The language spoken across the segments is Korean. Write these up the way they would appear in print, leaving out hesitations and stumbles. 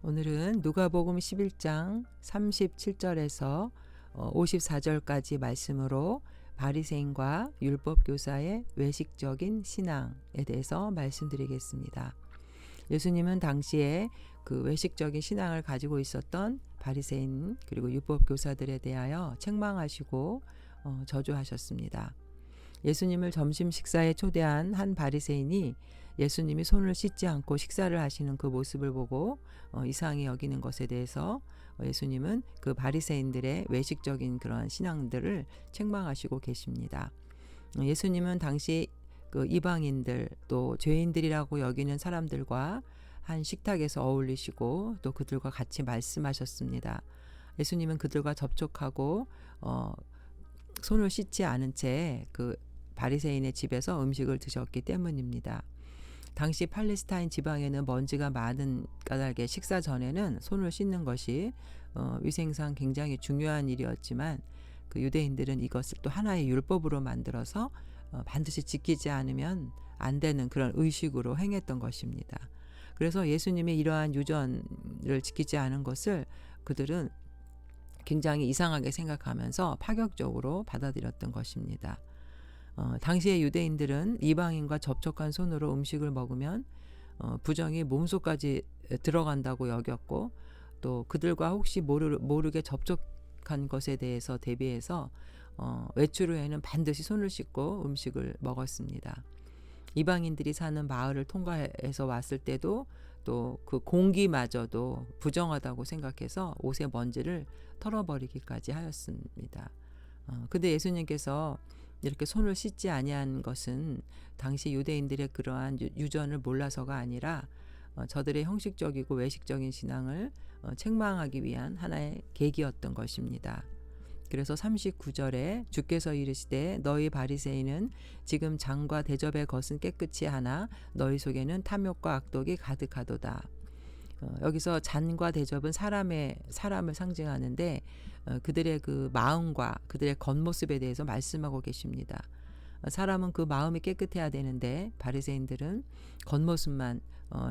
오늘은 누가복음 11장 37절에서 54절까지 말씀으로 바리새인과 율법교사의 외식적인 신앙에 대해서 말씀드리겠습니다. 예수님은 당시에 그 외식적인 신앙을 가지고 있었던 바리새인 그리고 율법교사들에 대하여 책망하시고 저주하셨습니다. 예수님을 점심 식사에 초대한 한 바리새인이 예수님이 손을 씻지 않고 식사를 하시는 그 모습을 보고 이상히 여기는 것에 대해서 예수님은 그 바리새인들의 외식적인 그런 신앙들을 책망하시고 계십니다. 예수님은 당시 그 이방인들 또 죄인들이라고 여기는 사람들과 한 식탁에서 어울리시고 또 그들과 같이 말씀하셨습니다. 예수님은 그들과 접촉하고 손을 씻지 않은 채 그 바리새인의 집에서 음식을 드셨기 때문입니다. 당시 팔레스타인 지방에는 먼지가 많은 까닭에 식사 전에는 손을 씻는 것이 위생상 굉장히 중요한 일이었지만 그 유대인들은 이것을 또 하나의 율법으로 만들어서 반드시 지키지 않으면 안 되는 그런 의식으로 행했던 것입니다. 그래서 예수님이 이러한 유전을 지키지 않은 것을 그들은 굉장히 이상하게 생각하면서 파격적으로 받아들였던 것입니다. 당시의 유대인들은 이방인과 접촉한 손으로 음식을 먹으면 부정이 몸속까지 들어간다고 여겼고 또 그들과 혹시 모르게 접촉한 것에 대해서 대비해서 외출 후에는 반드시 손을 씻고 음식을 먹었습니다. 이방인들이 사는 마을을 통과해서 왔을 때도 또 그 공기마저도 부정하다고 생각해서 옷의 먼지를 털어버리기까지 하였습니다. 근데 예수님께서 이렇게 손을 씻지 아니한 것은 당시 유대인들의 그러한 유전을 몰라서가 아니라 저들의 형식적이고 외식적인 신앙을 책망하기 위한 하나의 계기였던 것입니다. 그래서 39절에 주께서 이르시되 너희 바리새인은 지금 장과 대접의 것은 깨끗이 하나 너희 속에는 탐욕과 악독이 가득하도다. 여기서 잔과 대접은 사람을 상징하는데 그들의 그 마음과 그들의 겉모습에 대해서 말씀하고 계십니다. 사람은 그 마음이 깨끗해야 되는데 바리새인들은 겉모습만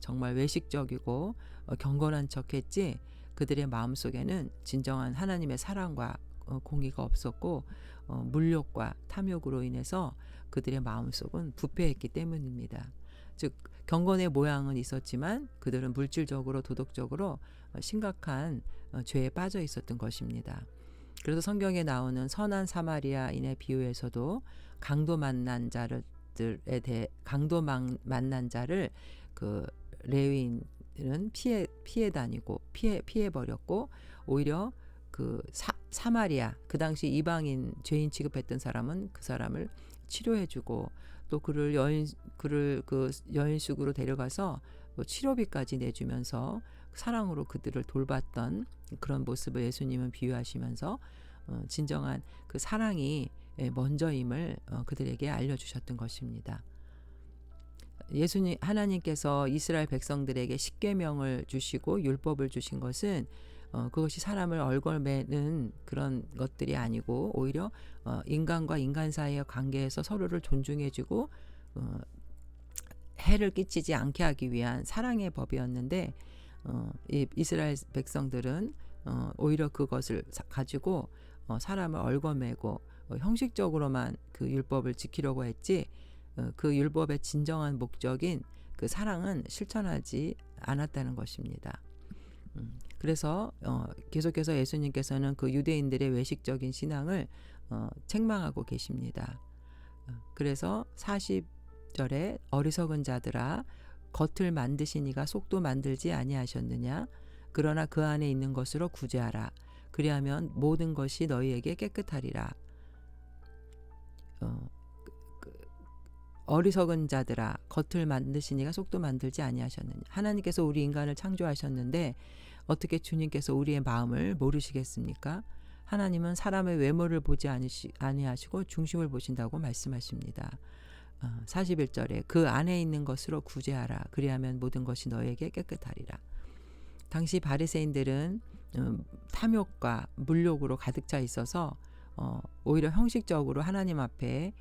정말 외식적이고 경건한 척했지 그들의 마음속에는 진정한 하나님의 사랑과 공의가 없었고 물욕과 탐욕으로 인해서 그들의 마음속은 부패했기 때문입니다. 즉 경건의 모양은 있었지만 그들은 물질적으로 도덕적으로 심각한 죄에 빠져 있었던 것입니다. 그래서 성경에 나오는 선한 사마리아인의 비유에서도 강도 만난 자를 그 레위인은 피해 다니고 피해 버렸고 오히려 그 사마리아 그 당시 이방인 죄인 취급했던 사람은 그 사람을 치료해주고 또 그를 그 여인숙으로 데려가서 치료비까지 내주면서 사랑으로 그들을 돌봤던 그런 모습을 예수님은 비유하시면서 진정한 그 사랑이 먼저임을 그들에게 알려주셨던 것입니다. 하나님께서 이스라엘 백성들에게 십계명을 주시고 율법을 주신 것은 그것이 사람을 얼걸매는 그런 것들이 아니고 오히려 인간과 인간 사이의 관계에서 서로를 존중해주고 해를 끼치지 않게 하기 위한 사랑의 법이었는데 이스라엘 백성들은 오히려 그것을 가지고 사람을 얼거매고 형식적으로만 그 율법을 지키려고 했지 그 율법의 진정한 목적인 그 사랑은 실천하지 않았다는 것입니다. 그래서 계속해서 예수님께서는 그 유대인들의 외식적인 신앙을 책망하고 계십니다. 그래서 40절에 어리석은 자들아 겉을 만드시니가 속도 만들지 아니하셨느냐 그러나 그 안에 있는 것으로 구제하라 그리하면 모든 것이 너희에게 깨끗하리라. 어리석은 자들아 겉을 만드시니가 속도 만들지 아니하셨느냐. 하나님께서 우리 인간을 창조하셨는데 어떻게 주님께서 우리의 마음을 모르시겠습니까? 하나님은 사람의 외모를 보지 아니하시고 중심을 보신다고 말씀하십니다. 41절에 그 안에 있는 것으로 구제하라 그리하면 모든 것이 너에게 깨끗하리라. 당시 바리새인들은 탐욕과 물욕으로 가득 차 있어서 오히려 형식적으로 하나님 앞에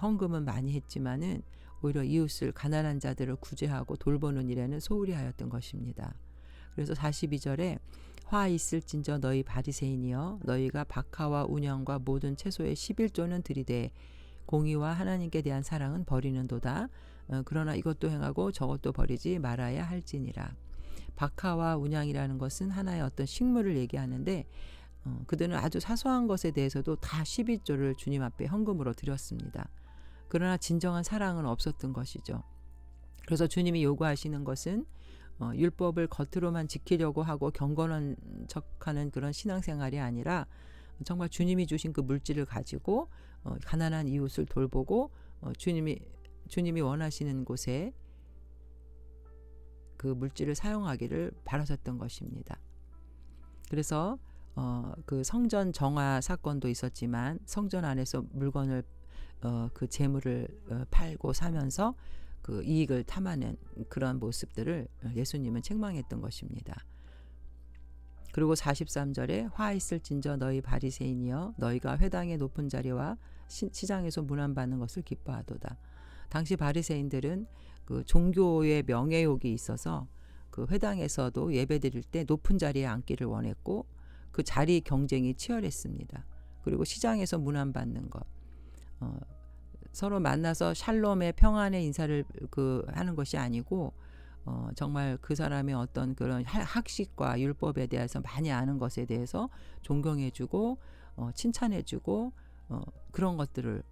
헌금은 많이 했지만은 오히려 이웃을 가난한 자들을 구제하고 돌보는 일에는 소홀히 하였던 것입니다. 그래서 42절에 화 있을진저 너희 바리새인이여 너희가 박하와 운영과 모든 채소의 11조는 들이되 공의와 하나님께 대한 사랑은 버리는도다. 그러나 이것도 행하고 저것도 버리지 말아야 할지니라. 박하와 운양이라는 것은 하나의 어떤 식물을 얘기하는데 그들은 아주 사소한 것에 대해서도 다 11조를 주님 앞에 헌금으로 드렸습니다. 그러나 진정한 사랑은 없었던 것이죠. 그래서 주님이 요구하시는 것은 율법을 겉으로만 지키려고 하고 경건한 척하는 그런 신앙생활이 아니라 정말 주님이 주신 그 물질을 가지고 가난한 이웃을 돌보고 주님이 원하시는 곳에 그 물질을 사용하기를 바라셨던 것입니다. 그래서 그 성전 정화 사건도 있었지만 성전 안에서 물건을 그 재물을 팔고 사면서 그 이익을 탐하는 그런 모습들을 예수님은 책망했던 것입니다. 그리고 43절에 화 있을진저 너희 바리새인이여 너희가 회당의 높은 자리와 시장에서 문안받는 것을 기뻐하도다. 당시 바리새인들은 그 종교의 명예욕이 있어서 그 회당에서도 예배드릴 때 높은 자리에 앉기를 원했고 그 자리 경쟁이 치열했습니다. 그리고 시장에서 문안받는 것, 서로 만나서 샬롬의 평안의 인사를 하는 것이 아니고 정말 그 사람의 어떤 그런 학식과 율법에 대해서 많이 아는 것에 대해서 존경해주고 칭찬해주고 그런 것들을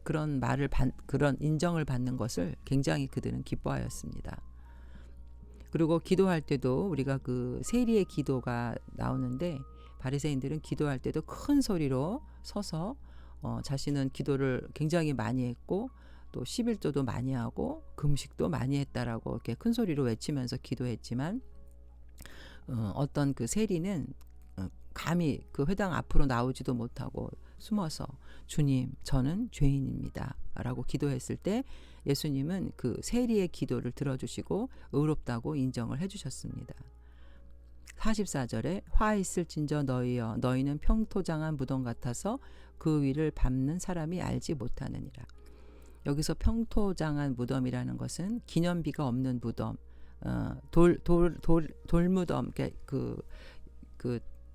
그런 말을 그런 인정을 받는 것을 굉장히 그들은 기뻐하였습니다. 그리고 기도할 때도 우리가 그 세리의 기도가 나오는데 바리새인들은 기도할 때도 큰 소리로 서서 자신은 기도를 굉장히 많이 했고 또 11조도 많이 하고 금식도 많이 했다라고 이렇게 큰 소리로 외치면서 기도했지만 어떤 그 세리는 감히 그 회당 앞으로 나오지도 못하고 숨어서 주님 저는 죄인입니다 라고 기도했을 때 예수님은 그 세리의 기도를 들어주시고 의롭다고 인정을 해주셨습니다. 44절에 화 있을진저 너희여 너희는 평토장한 무덤 같아서 그 위를 밟는 사람이 알지 못하느니라. 여기서 평토장한 무덤이라는 것은 기념비가 없는 무덤, 돌무덤, 그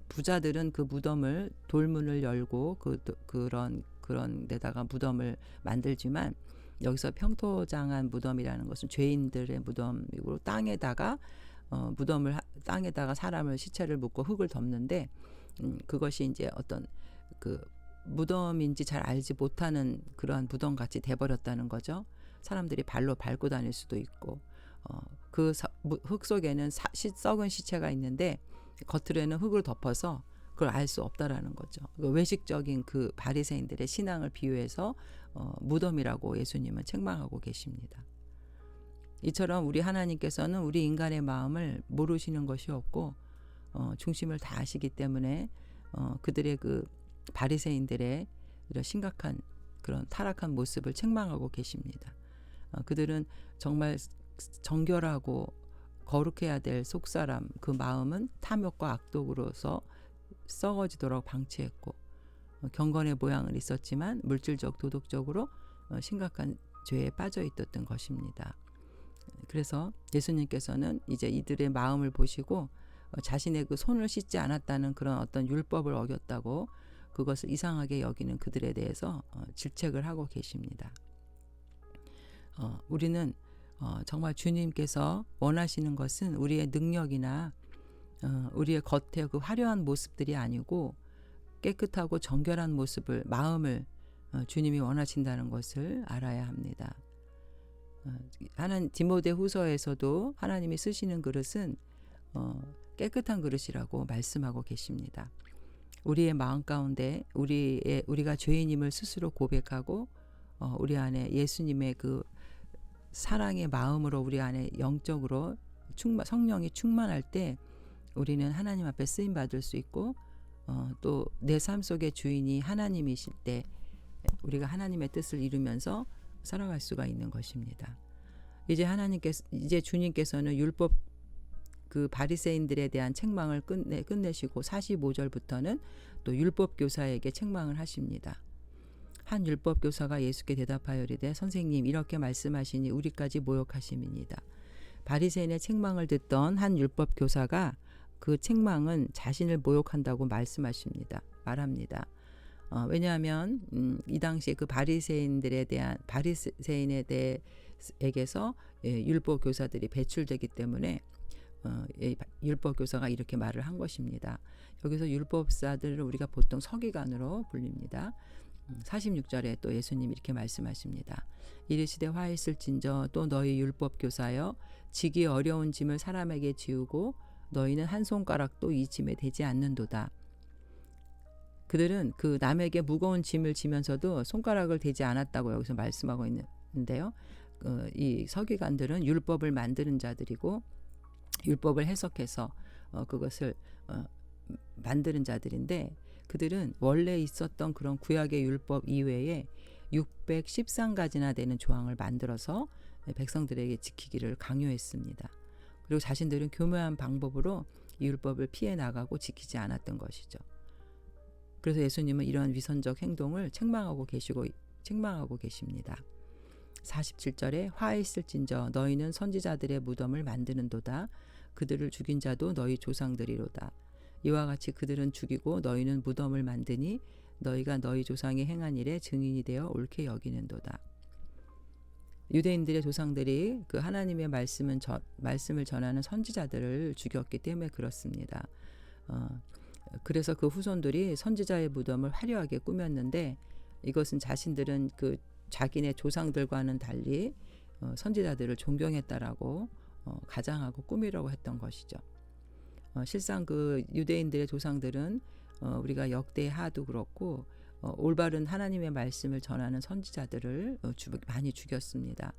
부자들은 그 무덤을 돌문을 열고 그런 데다가 무덤을 만들지만 여기서 평토장한 무덤이라는 것은 죄인들의 무덤이고 땅에다가 사람을 시체를 묻고 흙을 덮는데 그것이 이제 어떤 그 무덤인지 잘 알지 못하는 그러한 무덤 같이 돼버렸다는 거죠. 사람들이 발로 밟고 다닐 수도 있고 그 흙 속에는 썩은 시체가 있는데 겉으로는 흙을 덮어서 그걸 알 수 없다라는 거죠. 외식적인 그 바리새인들의 신앙을 비유해서 무덤이라고 예수님은 책망하고 계십니다. 이처럼 우리 하나님께서는 우리 인간의 마음을 모르시는 것이 없고 중심을 다 아시기 때문에 그들의 그 바리새인들의 이런 심각한 그런 타락한 모습을 책망하고 계십니다. 그들은 정말 정결하고 거룩해야 될 속사람 그 마음은 탐욕과 악독으로서 썩어지도록 방치했고 경건의 모양은 있었지만 물질적 도덕적으로 심각한 죄에 빠져 있었던 것입니다. 그래서 예수님께서는 이제 이들의 마음을 보시고 자신의 그 손을 씻지 않았다는 그런 어떤 율법을 어겼다고 그것을 이상하게 여기는 그들에 대해서 질책을 하고 계십니다. 우리는 정말 주님께서 원하시는 것은 우리의 능력이나 우리의 겉의 그 화려한 모습들이 아니고 깨끗하고 정결한 모습을 마음을 주님이 원하신다는 것을 알아야 합니다. 디모데후서에서도 하나님이 쓰시는 그릇은 깨끗한 그릇이라고 말씀하고 계십니다. 우리의 마음 가운데 우리가 죄인임을 스스로 고백하고 우리 안에 예수님의 그 사랑의 마음으로 우리 안에 영적으로 성령이 충만할 때 우리는 하나님 앞에 쓰임 받을 수 있고 또 내 삶 속의 주인이 하나님이실 때 우리가 하나님의 뜻을 이루면서 살아갈 수가 있는 것입니다. 이제 주님께서는 율법 그 바리새인들에 대한 책망을 끝내시고 45절부터는 또 율법 교사에게 책망을 하십니다. 한 율법 교사가 예수께 대답하여 이르되 선생님 이렇게 말씀하시니 우리까지 모욕하심이니이다. 바리새인의 책망을 듣던 한 율법 교사가 그 책망은 자신을 모욕한다고 말합니다. 왜냐하면 이 당시에 그 바리새인에 대해서 율법 교사들이 배출되기 때문에 율법 교사가 이렇게 말을 한 것입니다. 여기서 율법사들을 우리가 보통 서기관으로 불립니다. 46절에 또 예수님이 이렇게 말씀하십니다. 이르시되 화 있을진저 또 너희 율법 교사여 지기 어려운 짐을 사람에게 지우고 너희는 한 손가락도 이 짐에 대지 않는도다. 그들은 그 남에게 무거운 짐을 지면서도 손가락을 대지 않았다고 여기서 말씀하고 있는데요. 이 서기관들은 율법을 만드는 자들이고 율법을 해석해서 그것을 만드는 자들인데, 그들은 원래 있었던 그런 구약의 율법 이외에 613가지나 되는 조항을 만들어서 백성들에게 지키기를 강요했습니다. 그리고 자신들은 교묘한 방법으로 이 율법을 피해 나가고 지키지 않았던 것이죠. 그래서 예수님은 이러한 위선적 행동을 책망하고 계십니다. 47절에 화 있을진저 너희는 선지자들의 무덤을 만드는도다. 그들을 죽인 자도 너희 조상들이로다. 이와 같이 그들은 죽이고 너희는 무덤을 만드니 너희가 너희 조상이 행한 일에 증인이 되어 옳게 여기는도다. 유대인들의 조상들이 그 하나님의 말씀을 전하는 선지자들을 죽였기 때문에 그렇습니다. 그래서 그 후손들이 선지자의 무덤을 화려하게 꾸몄는데, 이것은 자신들은 그 자기네 조상들과는 달리 선지자들을 존경했다라고 가장하고 꾸미려고 했던 것이죠. 실상 그 유대인들의 조상들은 우리가 역대하도 그렇고 올바른 하나님의 말씀을 전하는 선지자들을 많이 죽였습니다.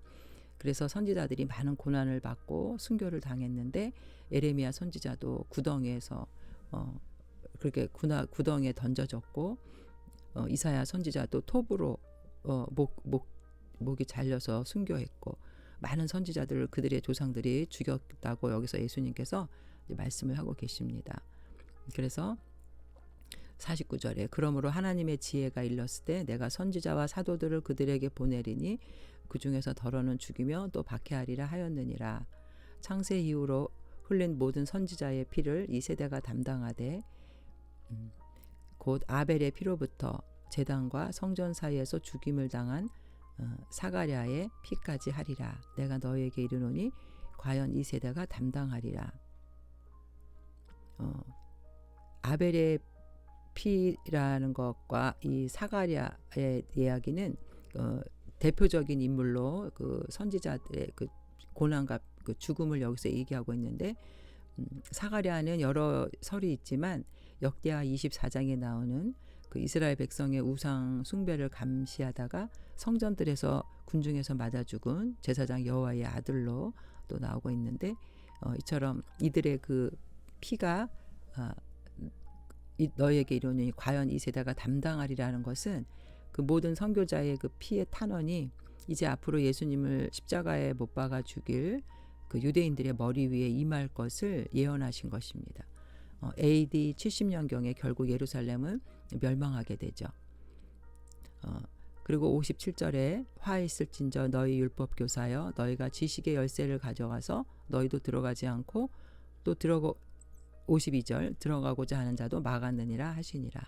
그래서 선지자들이 많은 고난을 받고 순교를 당했는데, 에레미야 선지자도 구덩이에서 그렇게 구덩이에 던져졌고, 이사야 선지자도 톱으로 목이 잘려서 순교했고, 많은 선지자들을 그들의 조상들이 죽였다고 여기서 예수님께서 말씀을 하고 계십니다. 그래서 49절에 그러므로 하나님의 지혜가 일렀을 때 내가 선지자와 사도들을 그들에게 보내리니 그 중에서 더러는 죽이며 또 박해하리라 하였느니라. 창세 이후로 흘린 모든 선지자의 피를 이 세대가 담당하되 곧 아벨의 피로부터 제단과 성전 사이에서 죽임을 당한 사가랴의 피까지 하리라. 내가 너희에게 이르노니 과연 이 세대가 담당하리라. 아벨의 피라는 것과 이 사가랴의 이야기는 대표적인 인물로 그 선지자들의 그 고난과 그 죽음을 여기서 얘기하고 있는데, 사가랴는 여러 설이 있지만 역대하 24장에 나오는 그 이스라엘 백성의 우상 숭배를 감시하다가 성전들에서 군중에서 맞아 죽은 제사장 여호와의 아들로 또 나오고 있는데, 이처럼 이들의 그 피가 너희에게 이르노니 과연 이 세대가 담당하리라는 것은 그 모든 선교자의 그 피의 탄원이 이제 앞으로 예수님을 십자가에 못 박아 죽일 그 유대인들의 머리 위에 임할 것을 예언하신 것입니다. AD 70년경에 결국 예루살렘은 멸망하게 되죠. 그리고 57절에 화 있을진저 너희 율법 교사여 너희가 지식의 열쇠를 가져가서 너희도 들어가지 않고 또 52절 들어가고자 하는 자도 막았느니라 하시니라.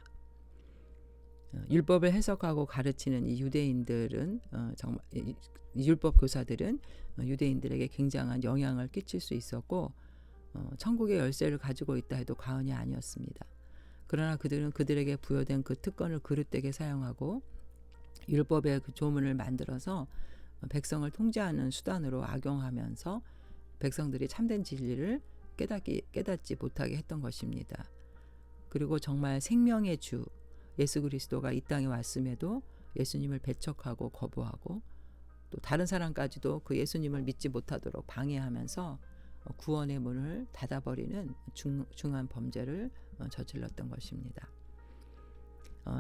율법을 해석하고 가르치는 이 유대인들은 정말 율법 교사들은 유대인들에게 굉장한 영향을 끼칠 수 있었고 천국의 열쇠를 가지고 있다 해도 과언이 아니었습니다. 그러나 그들은 그들에게 부여된 그 특권을 그릇되게 사용하고 율법의 그 조문을 만들어서 백성을 통제하는 수단으로 악용하면서 백성들이 참된 진리를 깨닫지 못하게 했던 것입니다. 그리고 정말 생명의 주 예수 그리스도가 이 땅에 왔음에도 예수님을 배척하고 거부하고 또 다른 사람까지도 그 예수님을 믿지 못하도록 방해하면서 구원의 문을 닫아버리는 중한 범죄를 저질렀던 것입니다.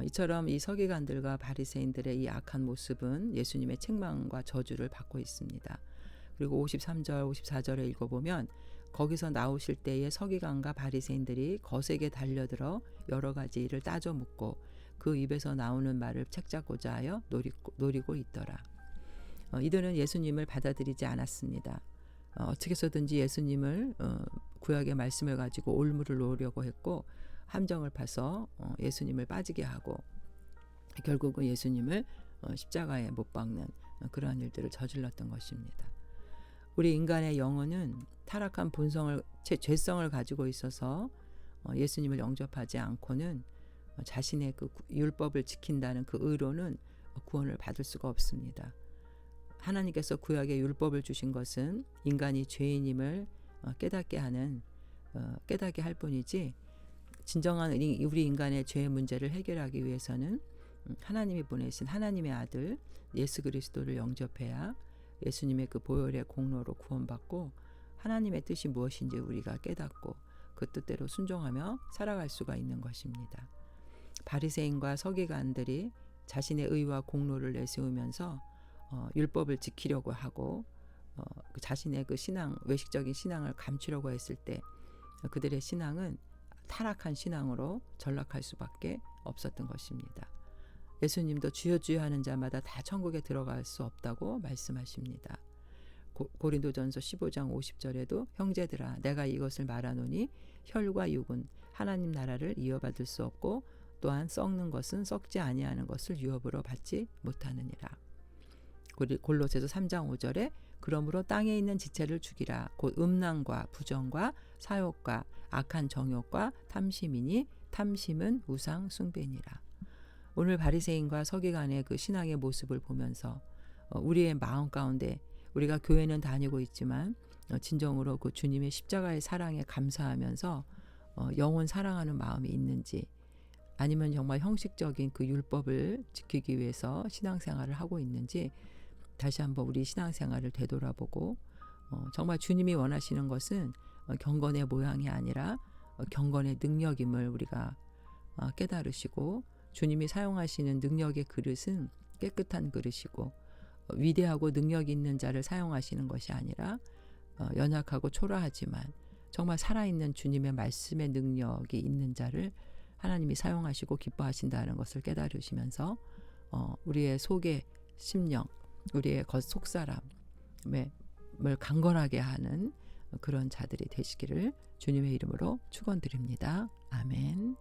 이처럼 이 서기관들과 바리새인들의 이 악한 모습은 예수님의 책망과 저주를 받고 있습니다. 그리고 53절, 54절에 읽어보면 거기서 나오실 때에 서기관과 바리새인들이 거세게 달려들어 여러 가지 일을 따져 묻고 그 입에서 나오는 말을 책잡고자 하여 노리고 있더라. 이들은 예수님을 받아들이지 않았습니다. 어떻게 해서든지 예수님을 구약의 말씀을 가지고 올무를 놓으려고 했고 함정을 파서 예수님을 빠지게 하고 결국은 예수님을 십자가에 못 박는 그러한 일들을 저질렀던 것입니다. 우리 인간의 영혼은 타락한 본성을 죄성을 가지고 있어서 예수님을 영접하지 않고는 자신의 그 율법을 지킨다는 그 의로는 구원을 받을 수가 없습니다. 하나님께서 구약의 율법을 주신 것은 인간이 죄인임을 깨닫게 할 뿐이지 진정한 우리 인간의 죄의 문제를 해결하기 위해서는 하나님이 보내신 하나님의 아들 예수 그리스도를 영접해야 예수님의 그 보혈의 공로로 구원받고 하나님의 뜻이 무엇인지 우리가 깨닫고 그 뜻대로 순종하며 살아갈 수가 있는 것입니다. 바리새인과 서기관들이 자신의 의와 공로를 내세우면서 율법을 지키려고 하고 자신의 그 신앙, 외식적인 신앙을 감추려고 했을 때 그들의 신앙은 타락한 신앙으로 전락할 수밖에 없었던 것입니다. 예수님도 주여 주여 하는 자마다 다 천국에 들어갈 수 없다고 말씀하십니다. 고린도전서 15장 50절에도 형제들아 내가 이것을 말하노니 혈과 육은 하나님 나라를 이어받을 수 없고 또한 썩는 것은 썩지 아니하는 것을 유업으로 받지 못하느니라. 골로새서 3장 5절에 그러므로 땅에 있는 지체를 죽이라 곧 음란과 부정과 사욕과 악한 정욕과 탐심이니 탐심은 우상 숭배니라. 오늘 바리새인과 서기관의 그 신앙의 모습을 보면서 우리의 마음 가운데 우리가 교회는 다니고 있지만 진정으로 그 주님의 십자가의 사랑에 감사하면서 영혼 사랑하는 마음이 있는지 아니면 정말 형식적인 그 율법을 지키기 위해서 신앙생활을 하고 있는지 다시 한번 우리 신앙생활을 되돌아보고 정말 주님이 원하시는 것은 경건의 모양이 아니라 경건의 능력임을 우리가 깨달으시고 주님이 사용하시는 능력의 그릇은 깨끗한 그릇이고 위대하고 능력 있는 자를 사용하시는 것이 아니라 연약하고 초라하지만 정말 살아있는 주님의 말씀의 능력이 있는 자를 하나님이 사용하시고 기뻐하신다는 것을 깨달으시면서 우리의 속의 심령, 우리의 속사람을 강건하게 하는 그런 자들이 되시기를 주님의 이름으로 축원드립니다. 아멘.